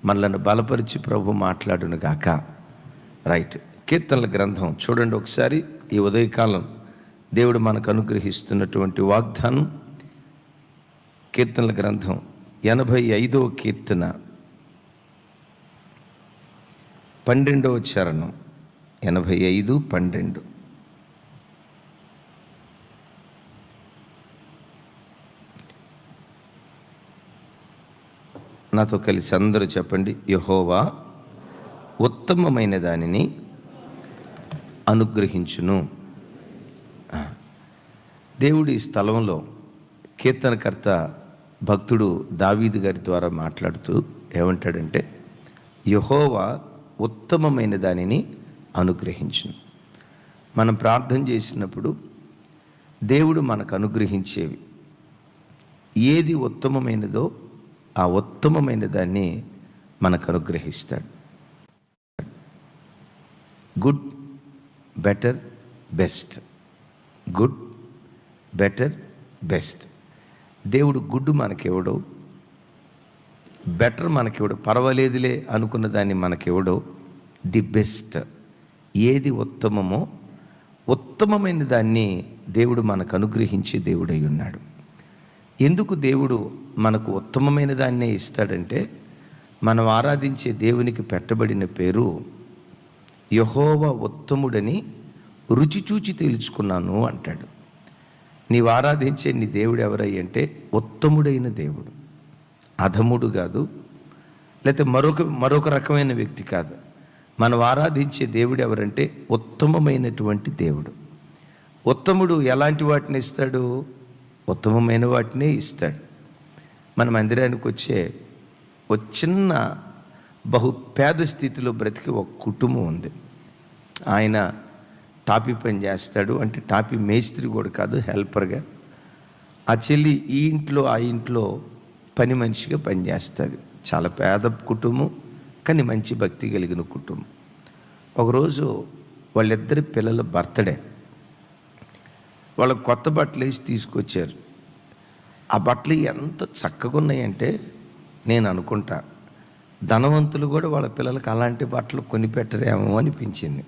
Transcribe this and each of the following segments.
మనలను బలపరిచి ప్రభు మాట్లాడును గాక. రైట్, కీర్తనల గ్రంథం చూడండి ఒకసారి. ఈ ఉదయకాలం దేవుడు మనకు అనుగ్రహిస్తున్నటువంటి వాగ్దానం కీర్తనల గ్రంథం 85వ కీర్తన 12వ చరణం. 85:12. నాతో కలిసి అందరూ చెప్పండి. యెహోవా ఉత్తమమైన దానిని అనుగ్రహించును. దేవుడి స్థలంలో కీర్తనకర్త భక్తుడు దావీదు గారి ద్వారా మాట్లాడుతూ ఏమంటాడంటే, యెహోవా ఉత్తమమైన దానిని అనుగ్రహించును. మనం ప్రార్థన చేసినప్పుడు దేవుడు మనకు అనుగ్రహించేవి ఏది ఉత్తమమైనదో ఆ ఉత్తమమైన దాన్ని మనకు అనుగ్రహిస్తాడు. Good, better, best. Good, better, best. దేవుడు గుడ్ మనకివ్వడు, బెటర్ మనకివ్వడు, పర్వాలేదులే అనుకున్న దాన్ని మనకివ్వడు. ది బెస్ట్, ఏది ఉత్తమమో ఉత్తమమైన దాన్ని దేవుడు మనకు అనుగ్రహించి దేవుడై ఉన్నాడు. ఎందుకు దేవుడు మనకు ఉత్తమమైన దాన్నే ఇస్తాడంటే, మనం ఆరాధించే దేవునికి పెట్టబడిన పేరు యెహోవా ఉత్తముడని రుచి చూచి తెలుసుకున్నాను అంటాడు. నీవు ఆరాధించే నీ దేవుడు ఎవరై అంటే ఉత్తముడైన దేవుడు, అధముడు కాదు, లేకపోతే మరొక రకమైన వ్యక్తి కాదు. మనం ఆరాధించే దేవుడు ఎవరంటే ఉత్తమమైనటువంటి దేవుడు. ఉత్తముడు ఎలాంటి వాటిని ఇస్తాడు? ఉత్తమమైన వాటినే ఇస్తాడు. మన మందిరానికి వచ్చే ఒక చిన్న బహు పేద స్థితిలో బ్రతికి ఒక కుటుంబం ఉంది. ఆయన టాపీ పని చేస్తాడు, అంటే టాపీ మేస్త్రి కూడా కాదు, హెల్పర్గా. ఆ చెల్లి ఈ ఇంట్లో ఆ ఇంట్లో పని మనిషిగా పనిచేస్తుంది. చాలా పేద కుటుంబం, కానీ మంచి భక్తి కలిగిన కుటుంబం. ఒకరోజు వాళ్ళిద్దరి పిల్లల బర్త్డే. వాళ్ళకు కొత్త బట్టలు వేసి తీసుకొచ్చారు. ఆ బట్టలు ఎంత చక్కగా ఉన్నాయంటే నేను అనుకుంటా ధనవంతులు కూడా వాళ్ళ పిల్లలకు అలాంటి బట్టలు కొనిపెట్టరేమో అనిపించింది.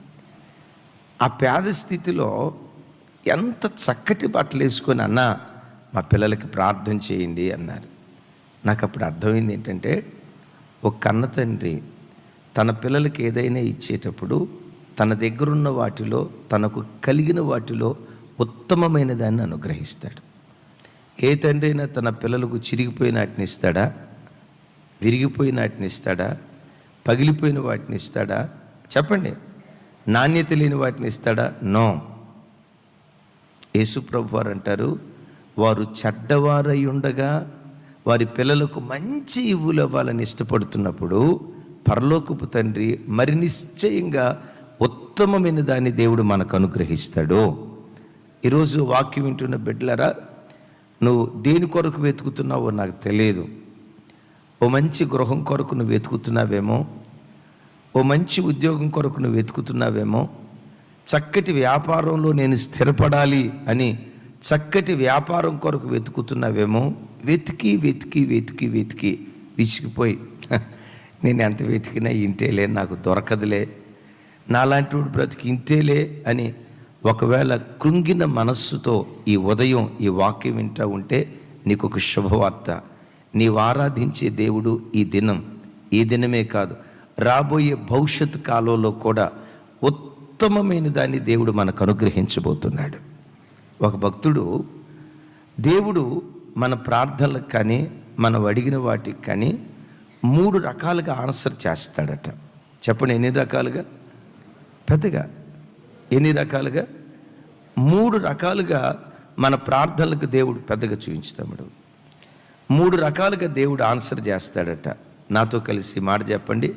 ఆ పేద స్థితిలో ఎంత చక్కటి బట్టలు వేసుకొని, అన్నా మా పిల్లలకి ప్రార్థన చేయండి అన్నారు. నాకు అప్పుడు అర్థమైంది ఏంటంటే, ఒక కన్న తండ్రి తన పిల్లలకి ఏదైనా ఇచ్చేటప్పుడు తన దగ్గరున్న వాటిలో, తనకు కలిగిన వాటిలో ఉత్తమమైన దాన్ని అనుగ్రహిస్తాడు. ఏ తండ్రి అయినా తన పిల్లలకు చిరిగిపోయిన వాటిని ఇస్తాడా? విరిగిపోయిన వాటిని ఇస్తాడా? పగిలిపోయిన వాటిని ఇస్తాడా? చెప్పండి. నాణ్యత లేని వాటిని ఇస్తాడా? నో. యేసు ప్రభు వారు అంటారు, వారు చెడ్డవారై ఉండగా వారి పిల్లలకు మంచి ఇవ్వులు ఇవ్వాలని ఇష్టపడుతున్నప్పుడు పరలోకపు తండ్రి మరి నిశ్చయంగా ఉత్తమమైన దాన్ని దేవుడు మనకు అనుగ్రహిస్తాడు. ఈరోజు వాక్యం వింటున్న బిడ్డలారా, నువ్వు దేని కొరకు వెతుకుతున్నావో నాకు తెలియదు. ఓ మంచి గృహం కొరకు నువ్వు వెతుకుతున్నావేమో, ఓ మంచి ఉద్యోగం కొరకు నువ్వు వెతుకుతున్నావేమో, చక్కటి వ్యాపారంలో నేను స్థిరపడాలి అని చక్కటి వ్యాపారం కొరకు వెతుకుతున్నావేమో. వెతికి వెతికి వెతికి వెతికి విసిగిపోయి, నేను ఎంత వెతికినా ఇంతేలే, నాకు దొరకదులే, నాలాంటి వాడు బ్రతికి ఇంతేలే అని ఒకవేళ కృంగిన మనస్సుతో ఈ ఉదయం ఈ వాక్యం వింటూ ఉంటే నీకు ఒక శుభవార్త. నీవు ఆరాధించే దేవుడు ఈ దినమే కాదు, రాబోయే భవిష్యత్ కాలంలో కూడా ఉత్తమమైన దాన్ని దేవుడు మనకు అనుగ్రహించబోతున్నాడు. ఒక భక్తుడు, దేవుడు మన ప్రార్థనలకు కానీ మనం అడిగిన వాటికి కానీ 3 రకాలుగా ఆన్సర్ చేస్తాడట. చెప్పండి, ఎన్ని రకాలుగా? పెద్దగా ఎన్ని రకాలుగా? 3 రకాలుగా మన ప్రార్థనలకు దేవుడు పెద్దగా చూపించుతాడు. 3 రకాలుగా దేవుడు ఆన్సర్ చేస్తాడట. నాతో కలిసి మాట చెప్పండి.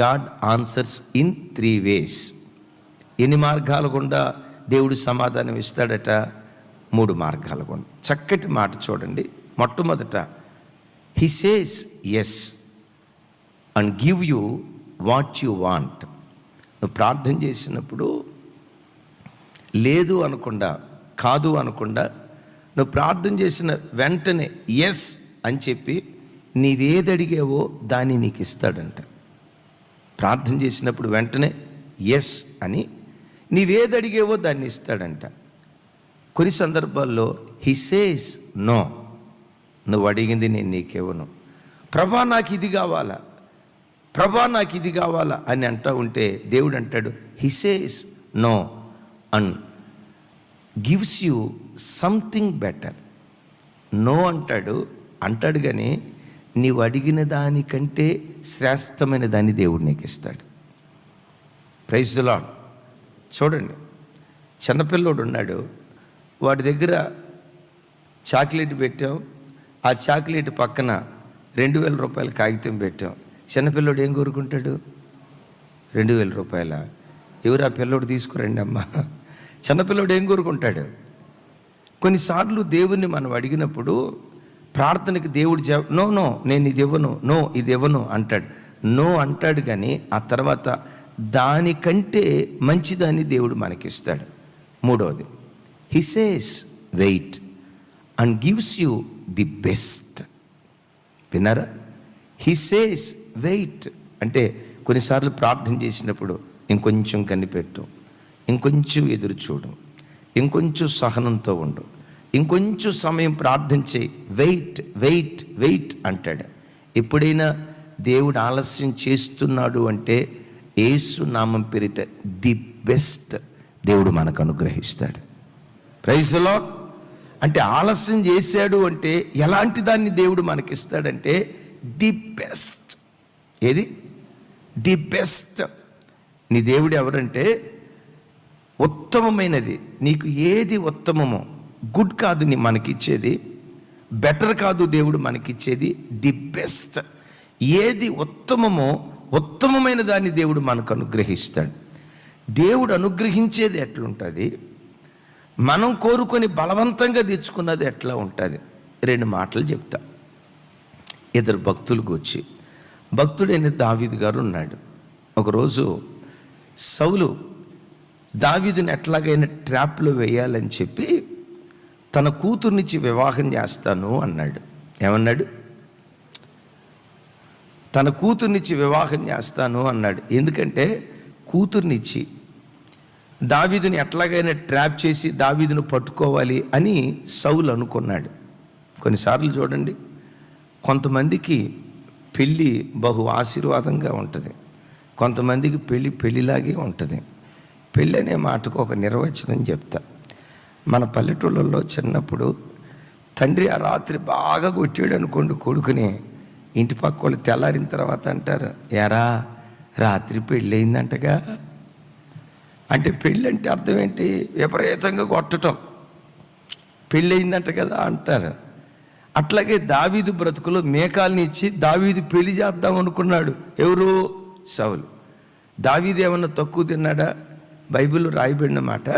God answers in 3 ways. ఎన్ని మార్గాల గుండా దేవుడు సమాధానం ఇస్తాడట? 3 మార్గాల గుండా. చక్కటి మాట చూడండి. మొట్టమొదట, he says yes and give you what you want. నువ్వు ప్రార్థన చేసినప్పుడు లేదు అనకుండా, కాదు అనకుండా, నువ్వు ప్రార్థన చేసిన వెంటనే ఎస్ అని చెప్పి నీవేదడిగావో దాన్ని నీకు ఇస్తాడంట. ప్రార్థన చేసినప్పుడు వెంటనే ఎస్ అని నీవేదడిగావో దాన్ని ఇస్తాడంట. కొన్ని సందర్భాల్లో హి సేస్ నో, నువ్వు అడిగింది నేను నీకివ్వను, ప్రభా నాకు ఇది కావాలా, ప్రభా నాకు ఇది కావాలా అని అంటూ ఉంటే దేవుడు అంటాడు he says no and gives you something better. No అంటాడు కానీ నీవు అడిగిన దానికంటే శ్రేష్టమైన దాన్ని దేవుడు నీకు ఇస్తాడు. Praise the Lord. చూడండి, చిన్నపిల్లోడు ఉన్నాడు, వాడి దగ్గర చాక్లెట్ పెట్టాం, ఆ చాక్లెట్ పక్కన 2000 రూపాయల కాగితం పెట్టాం. చిన్నపిల్లోడు ఏం కోరుకుంటాడు? 2000 రూపాయల. ఎవరు ఆ పిల్లోడు తీసుకురండి అమ్మా. చిన్నపిల్లోడు ఏం కోరుకుంటాడు? కొన్నిసార్లు దేవుణ్ణి మనం అడిగినప్పుడు ప్రార్థనకి దేవుడు నో నేను ఇది ఇవ్వను, నో ఇది ఇవ్వను అంటాడు. నో అంటాడు కానీ ఆ తర్వాత దానికంటే మంచిదాన్ని దేవుడు మనకిస్తాడు. మూడవది, he says wait and gives you the best. విన్నారా? హి సేస్ వెయిట్ అంటే కొన్నిసార్లు ప్రార్థన చేసినప్పుడు ఇంకొంచెం కనిపెట్టు, ఇంకొంచెం ఎదురు చూడు, ఇంకొంచెం సహనంతో ఉండు, ఇంకొంచెం సమయం ప్రార్థన చేయి, వెయిట్ వెయిట్ వెయిట్ అంటాడు. ఎప్పుడైనా దేవుడు ఆలస్యం చేస్తున్నాడు అంటే యేసు నామం పేరిట ది బెస్ట్ దేవుడు మనకు అనుగ్రహిస్తాడు. Praise the Lord. అంటే ఆలస్యం చేశాడు అంటే ఎలాంటి దాన్ని దేవుడు మనకిస్తాడంటే ది బెస్ట్. ఏది? The best. నీ దేవుడు ఎవరంటే ఉత్తమమైనది. నీకు ఏది ఉత్తమమో, గుడ్ కాదు నీ మనకిచ్చేది, బెటర్ కాదు దేవుడు మనకిచ్చేది, ది బెస్ట్. ఏది ఉత్తమమో ఉత్తమమైన దాన్ని దేవుడు మనకు అనుగ్రహిస్తాడు. దేవుడు అనుగ్రహించేది ఎట్లుంటుంది, మనం కోరుకొని బలవంతంగా తెచ్చుకున్నది ఎట్లా ఉంటుంది. 2 మాటలు చెప్తా. ఇద్దరు భక్తులు కూర్చి, భక్తుడైన దావీదు గారు ఉన్నాడు. ఒకరోజు సౌలు దావీదుని ఎట్లాగైనా ట్రాప్లో వేయాలని చెప్పి తన కూతుర్నిచ్చి వివాహం చేస్తాను అన్నాడు. ఏమన్నాడు? తన కూతుర్నిచ్చి వివాహం చేస్తాను అన్నాడు. ఎందుకంటే కూతుర్నిచ్చి దావీదుని ఎట్లాగైనా ట్రాప్ చేసి దావీదును పట్టుకోవాలి అని సౌలు అనుకున్నాడు. కొన్నిసార్లు చూడండి, కొంతమందికి పెళ్ళి బహు ఆశీర్వాదంగా ఉంటుంది, కొంతమందికి పెళ్ళిలాగే ఉంటుంది. పెళ్ళి అనే మాటకు ఒక నిర్వచనం చెప్తా. మన పల్లెటూళ్ళల్లో చిన్నప్పుడు తండ్రి ఆ రాత్రి బాగా కొట్టాడు అనుకోండి కొడుకుని, ఇంటి పక్క వాళ్ళు తెల్లారిన తర్వాత అంటారు, ఎరా రాత్రి పెళ్ళయిందంటగా. అంటే పెళ్ళి అంటే అర్థం ఏంటి? విపరీతంగా కొట్టడం, పెళ్ళయిందంట కదా అంటారు. అట్లాగే దావీదు బ్రతుకులో మేకాల్ని ఇచ్చి దావీదు పెళ్లి చేద్దాం అనుకున్నాడు. ఎవరు? సౌలు. దావీదు ఏమన్నా తక్కువ తిన్నాడా? బైబిల్లో రాయబడిన మాట,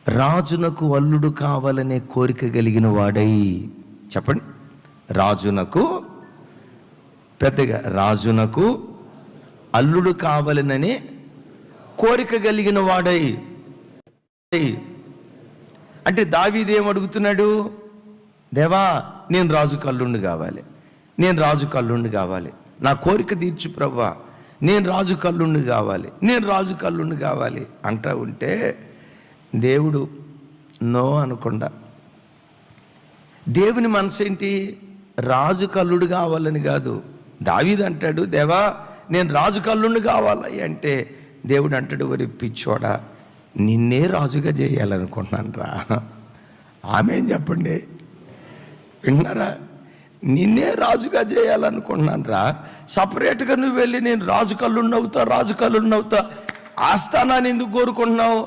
రాజునకు అల్లుడు కావాలనే కోరిక కలిగిన వాడై. చెప్పండి, రాజునకు, పెద్దగా, రాజునకు అల్లుడు కావాలననే కోరిక కలిగిన వాడై. అంటే దావీదు ఏం అడుగుతున్నాడు? దేవా, నేను రాజుకు అల్లుండి కావాలి, నేను రాజుకు అల్లుండి కావాలి, నా కోరిక తీర్చు ప్రభువా, నేను రాజుకు అల్లుండి కావాలి, నేను రాజుకు అల్లుండి కావాలి అంటా ఉంటే దేవుడు నో అనకుండా, దేవుని మనసు ఏంటి? రాజుకు అల్లుడు కావాలని కాదు. దావీదు అంటాడు, దేవా నేను రాజుకు అల్లుండి కావాలి అంటే దేవుడు అంటాడు, వరి పిచ్చోడా, నిన్నే రాజుగా చేయాలనుకుంటున్నాను రా. ఆమెం చెప్పండి, విన్నారా? నిన్నే రాజుగా చేయాలనుకుంటున్నాను రా. సపరేట్గా నువ్వు వెళ్ళి నేను రాజు కల్లుండవుతా, రాజు కల్లుండవుతా, ఆస్థానాన్ని ఎందుకు కోరుకుంటున్నావు?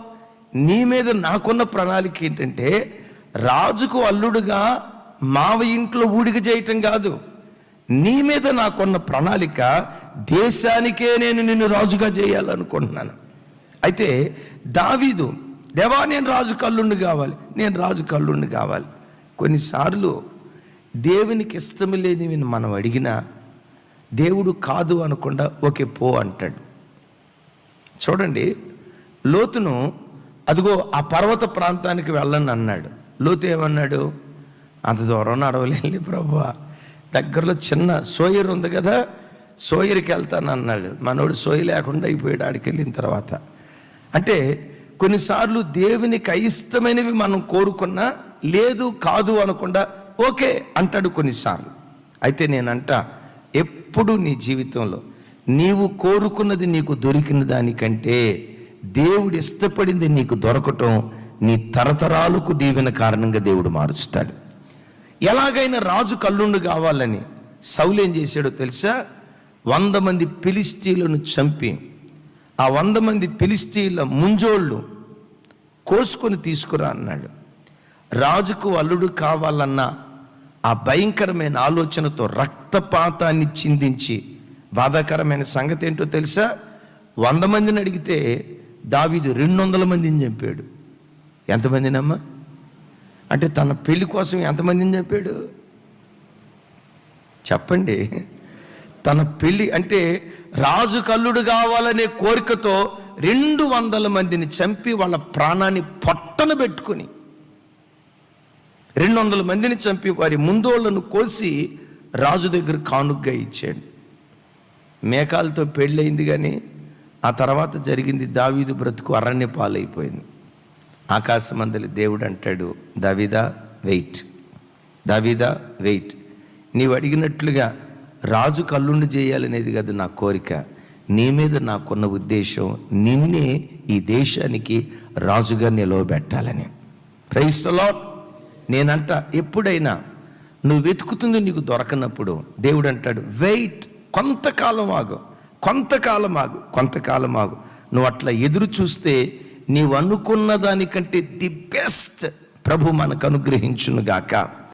నీ మీద నాకున్న ప్రణాళిక ఏంటంటే రాజుకు అల్లుడుగా మావ ఇంట్లో ఊడిక చేయటం కాదు. నీ మీద నాకున్న ప్రణాళిక దేశానికే నేను నిన్ను రాజుగా చేయాలనుకుంటున్నాను. అయితే దావీదు, దేవా నేను రాజు కల్లుండి కావాలి, నేను రాజు కల్లుండి కావాలి. కొన్నిసార్లు దేవునికి ఇష్టం లేనివి మనం అడిగినా దేవుడు కాదు అనకుండా ఓకే పో అంటాడు. చూడండి, లోతును అదిగో ఆ పర్వత ప్రాంతానికి వెళ్ళని అన్నాడు. లోతు ఏమన్నాడు? అంత దూరం నడవలేండి ప్రభువా, దగ్గరలో చిన్న సోయర్ ఉంది కదా, సోయర్కి వెళ్తాను అన్నాడు. మనోడు సోయి లేకుండా అయిపోయాడు ఆడికి వెళ్ళిన తర్వాత. అంటే కొన్నిసార్లు దేవునికి అయిష్టమైనవి మనం కోరుకున్నా లేదు కాదు అనకుండా ఓకే అంటాడు కొన్నిసార్లు. అయితే నేనంట, ఎప్పుడు నీ జీవితంలో నీవు కోరుకున్నది నీకు దొరికిన దానికంటే దేవుడు ఇష్టపడింది నీకు దొరకటం నీ తరతరాలకు దీవెన కారణంగా దేవుడు మారుస్తాడు. ఎలాగైనా రాజు కల్లుండు కావాలని సౌలు ఏం చేశాడో తెలుసా? 100 మంది ఫిలిష్తీయులను చంపి ఆ 100 మంది ఫిలిష్తీయుల ముంజోళ్ళు కోసుకొని తీసుకురా అన్నాడు. రాజుకు అల్లుడు కావాలన్న ఆ భయంకరమైన ఆలోచనతో రక్తపాతాన్ని చిందించి, బాధాకరమైన సంగతి ఏంటో తెలుసా? 100 మందిని అడిగితే దావీదు 200 మందిని చంపాడు. ఎంతమందినమ్మా? అంటే తన పెళ్లి కోసం ఎంతమందిని చంపాడు చెప్పండి? తన పెళ్లి అంటే రాజు కల్లుడు కావాలనే కోరికతో 200 మందిని చంపి వాళ్ళ ప్రాణాన్ని పొట్టన పెట్టుకుని 200 మందిని చంపి వారి ముందోళ్లను కోసి రాజు దగ్గర కానుగ్గా ఇచ్చాడు. మేకాలతో పెళ్ళయింది, కానీ ఆ తర్వాత జరిగింది దావీదు బ్రతుకు అరణ్య పాలైపోయింది. ఆకాశమందలి దేవుడు అంటాడు, దావీదా వెయిట్, దావీదా వెయిట్. నీవు అడిగినట్లుగా రాజు కల్లుండి చేయాలనేది కదా నా కోరిక. నీ మీద నాకున్న ఉద్దేశం నిన్నే ఈ దేశానికి రాజుగా నిలవబెట్టాలని. Praise the lord. నేనంట, ఎప్పుడైనా నువ్వు వెతుకుతుంది నీకు దొరకనప్పుడు దేవుడు అంటాడు, వెయిట్, కొంతకాలం ఆగు, కొంతకాలం ఆగు, కొంతకాలం ఆగు. నువ్వు అట్లా ఎదురు చూస్తే నీవు అనుకున్న దానికంటే ది బెస్ట్ ప్రభు మనకు అనుగ్రహించును గాక.